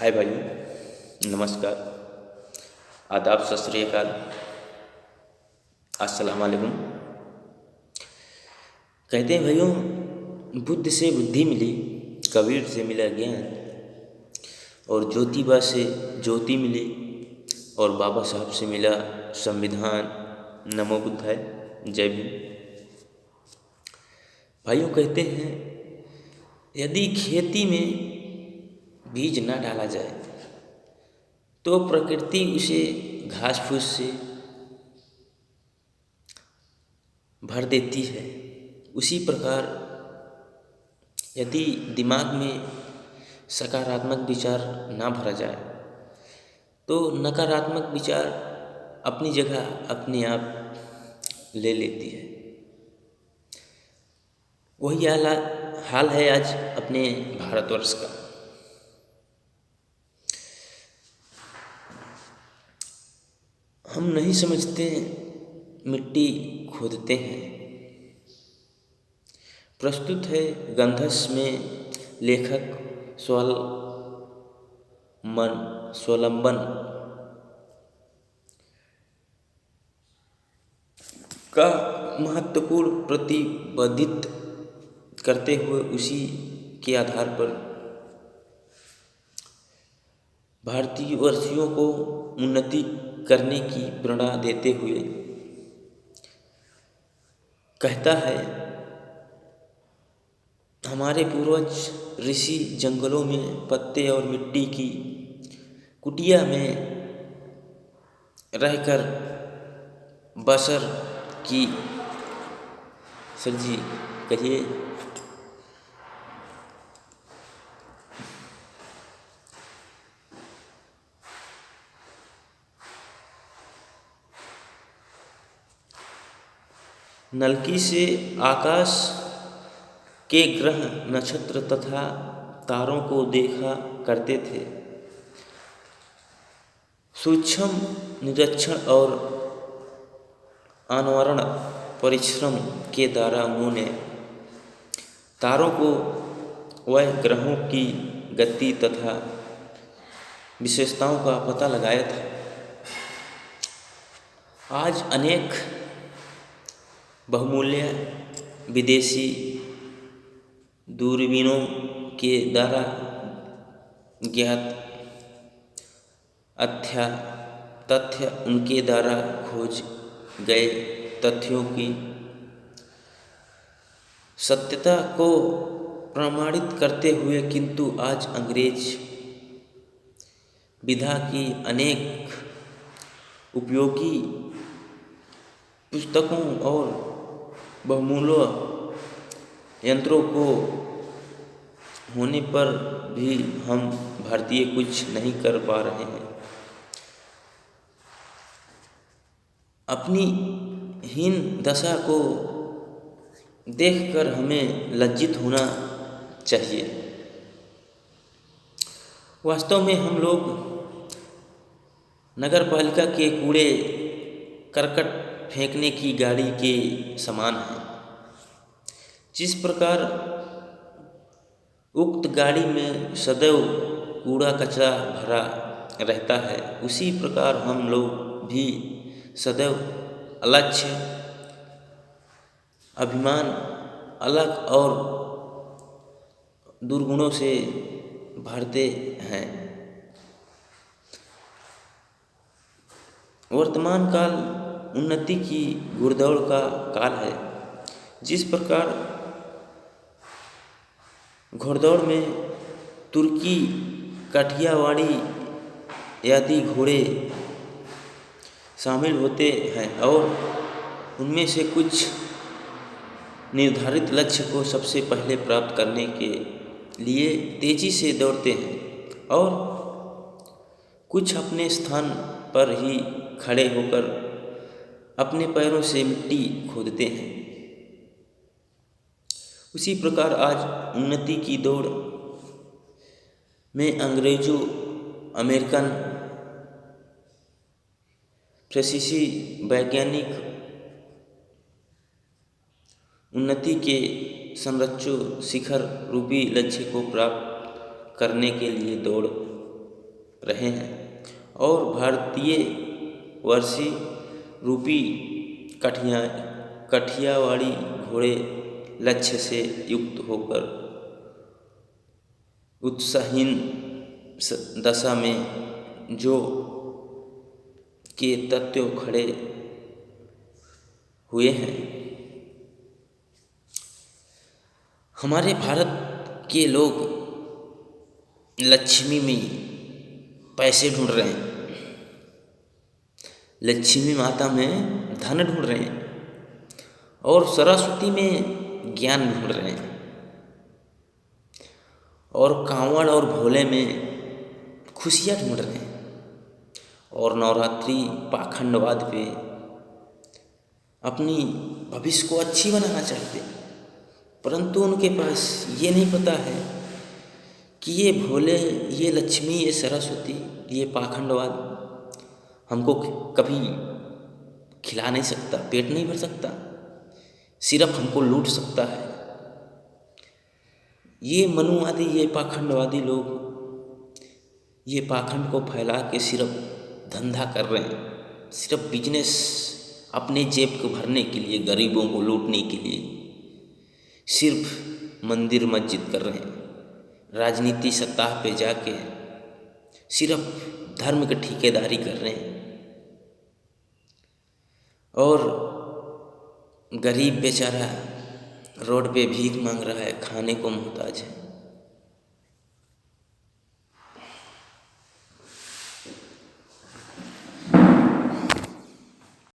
हाय भाइयों, नमस्कार, आदाब, सत श्री अकाल, अस्सलाम वालेकुम। कहते हैं भाइयों, बुद्ध से बुद्धि मिली, कबीर से मिला ज्ञान, और ज्योतिबा से ज्योति मिली, और बाबा साहब से मिला संविधान। नमो बुद्धाय, जय भीम। भाइयों, कहते हैं यदि खेती में बीज न डाला जाए तो प्रकृति उसे घास फूस से भर देती है। उसी प्रकार यदि दिमाग में सकारात्मक विचार ना भरा जाए तो नकारात्मक विचार अपनी जगह अपने आप ले लेती है। वही हाल है आज अपने भारतवर्ष का। हम नहीं समझते, मिट्टी खोदते हैं। प्रस्तुत है गंधस में लेखक स्वावलंबन का महत्वपूर्ण प्रतिपादित करते हुए उसी के आधार पर भारतीय वासियों को उन्नति करने की प्रेरणा देते हुए कहता है, हमारे पूर्वज ऋषि जंगलों में पत्ते और मिट्टी की कुटिया में रहकर बसर की। सर जी कहिए। नलकी से आकाश के ग्रह, नक्षत्र तथा तारों को देखा करते थे। सूक्ष्म निरीक्षण और अनुवरण परिश्रम के द्वारा उन्होंने तारों को व ग्रहों की गति तथा विशेषताओं का पता लगाया था। आज अनेक बहुमूल्य विदेशी दूरबीनों के द्वारा ज्ञात तथ्य उनके द्वारा खोज गए तथ्यों की सत्यता को प्रमाणित करते हुए, किंतु आज अंग्रेज विधा की अनेक उपयोगी पुस्तकों और बहुमूल्य यंत्रों को होने पर भी हम भारतीय कुछ नहीं कर पा रहे हैं। अपनी हीन दशा को देखकर हमें लज्जित होना चाहिए। वास्तव में हम लोग नगर पालिका के कूड़े करकट फेंकने की गाड़ी के समान है। जिस प्रकार उक्त गाड़ी में सदैव कूड़ा कचरा भरा रहता है, उसी प्रकार हम लोग भी सदैव अलक्ष्य, अभिमान, अलग और दुर्गुणों से भरते हैं। वर्तमान काल उन्नति की घुड़दौड़ का काल है। जिस प्रकार घोड़दौड़ में तुर्की, काठियावाड़ी आदि घोड़े शामिल होते हैं और उनमें से कुछ निर्धारित लक्ष्य को सबसे पहले प्राप्त करने के लिए तेजी से दौड़ते हैं और कुछ अपने स्थान पर ही खड़े होकर अपने पैरों से मिट्टी खोदते हैं। उसी प्रकार आज उन्नति की दौड़ में अंग्रेजों, अमेरिकन, फ्रांसीसी वैज्ञानिक उन्नति के सर्वोच्च शिखर रूपी लक्ष्य को प्राप्त करने के लिए दौड़ रहे हैं और भारतीय वर्षी रूपी कठियावाड़ी घोड़े लक्ष्य से युक्त होकर उत्साहहीन दशा में जो के तत्व खड़े हुए हैं। हमारे भारत के लोग लक्ष्मी में पैसे ढूंढ रहे हैं, लक्ष्मी माता में धन ढूंढ रहे हैं और सरस्वती में ज्ञान ढूंढ रहे हैं और कांवड़ और भोले में खुशियाँ ढूंढ रहे हैं और नवरात्रि पाखंडवाद पे अपनी भविष्य को अच्छी बनाना चाहते हैं, परंतु उनके पास ये नहीं पता है कि ये भोले, ये लक्ष्मी, ये सरस्वती, ये पाखंडवाद हमको कभी खिला नहीं सकता, पेट नहीं भर सकता, सिर्फ हमको लूट सकता है। ये मनुवादी, ये पाखंडवादी लोग ये पाखंड को फैला के सिर्फ धंधा कर रहे हैं, सिर्फ बिजनेस अपने जेब को भरने के लिए, गरीबों को लूटने के लिए सिर्फ मंदिर मस्जिद कर रहे हैं। राजनीति सत्ता पे जाके सिर्फ धर्म की ठेकेदारी कर रहे हैं और गरीब बेचारा रोड पे भीख मांग रहा है, खाने को मोहताज है।